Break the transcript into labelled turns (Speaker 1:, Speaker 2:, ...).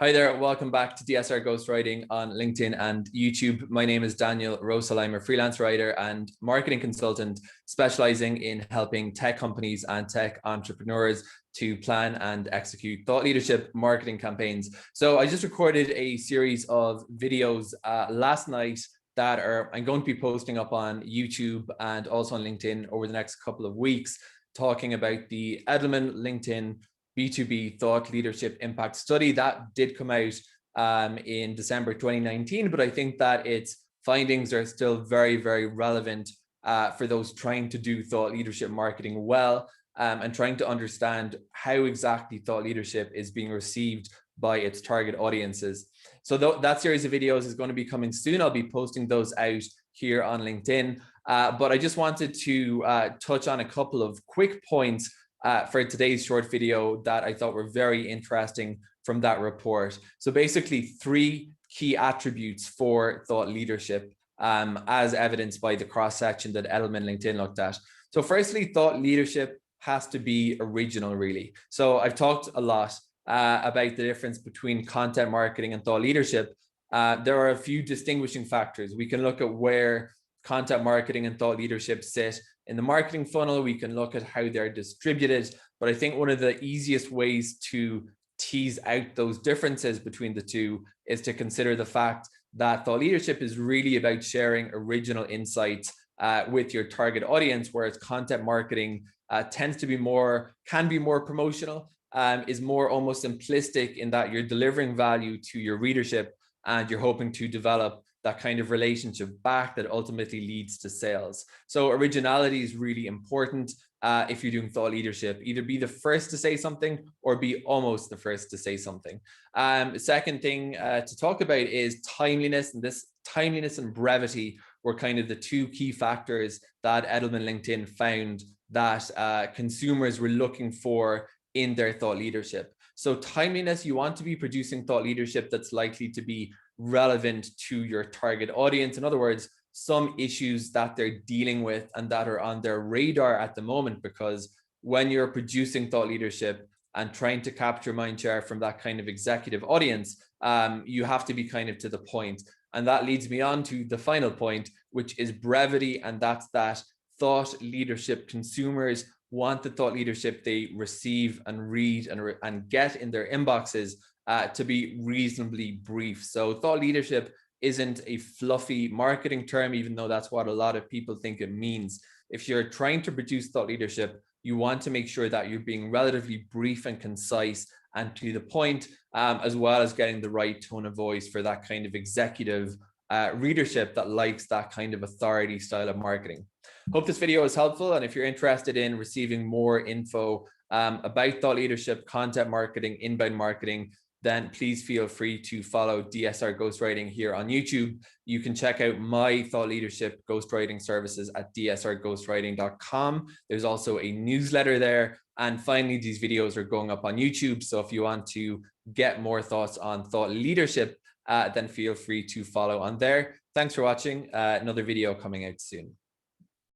Speaker 1: Hi there, welcome back to DSR Ghostwriting on LinkedIn and YouTube. My name is Daniel Rosal. I'm a freelance writer and marketing consultant specializing in helping tech companies and tech entrepreneurs to plan and execute thought leadership marketing campaigns. So I just recorded a series of videos last night that I'm going to be posting up on YouTube and also on LinkedIn over the next couple of weeks, talking about the Edelman LinkedIn B2B Thought Leadership Impact Study that did come out in December 2019, but I think that its findings are still very, very relevant for those trying to do thought leadership marketing well and trying to understand how exactly thought leadership is being received by its target audiences. So that series of videos is going to be coming soon. I'll be posting those out here on LinkedIn, but I just wanted to touch on a couple of quick points for today's short video that I thought were very interesting from that report. So basically 3 key attributes for thought leadership as evidenced by the cross-section that Edelman LinkedIn looked at. So firstly, thought leadership has to be original, really. So I've talked a lot about the difference between content marketing and thought leadership. There are a few distinguishing factors. We can look at where content marketing and thought leadership sit in the marketing funnel. We can look at how they're distributed, but I think one of the easiest ways to tease out those differences between the two is to consider the fact that thought leadership is really about sharing original insights with your target audience, whereas content marketing tends to be can be more promotional, is more almost simplistic in that you're delivering value to your readership and you're hoping to develop that kind of relationship back that ultimately leads to sales. So originality is really important if you're doing thought leadership. Either be the first to say something or be almost the first to say something. Second thing to talk about is timeliness, and this timeliness and brevity were kind of the 2 key factors that Edelman LinkedIn found that consumers were looking for in their thought leadership. So timeliness, you want to be producing thought leadership that's likely to be relevant to your target audience. In other words, some issues that they're dealing with and that are on their radar at the moment, because when you're producing thought leadership and trying to capture mind share from that kind of executive audience, you have to be kind of to the point. And that leads me on to the final point, which is brevity. And that's that thought leadership consumers want the thought leadership they receive and read and get in their inboxes to be reasonably brief. So thought leadership isn't a fluffy marketing term, even though that's what a lot of people think it means. If you're trying to produce thought leadership, you want to make sure that you're being relatively brief and concise and to the point, as well as getting the right tone of voice for that kind of executive readership that likes that kind of authority style of marketing. Hope this video is helpful. And if you're interested in receiving more info about thought leadership, content marketing, inbound marketing, then please feel free to follow DSR Ghostwriting here on YouTube. You can check out my thought leadership ghostwriting services at dsrghostwriting.com. There's also a newsletter there. And finally, these videos are going up on YouTube. So if you want to get more thoughts on thought leadership, then feel free to follow on there. Thanks for watching. Another video coming out soon.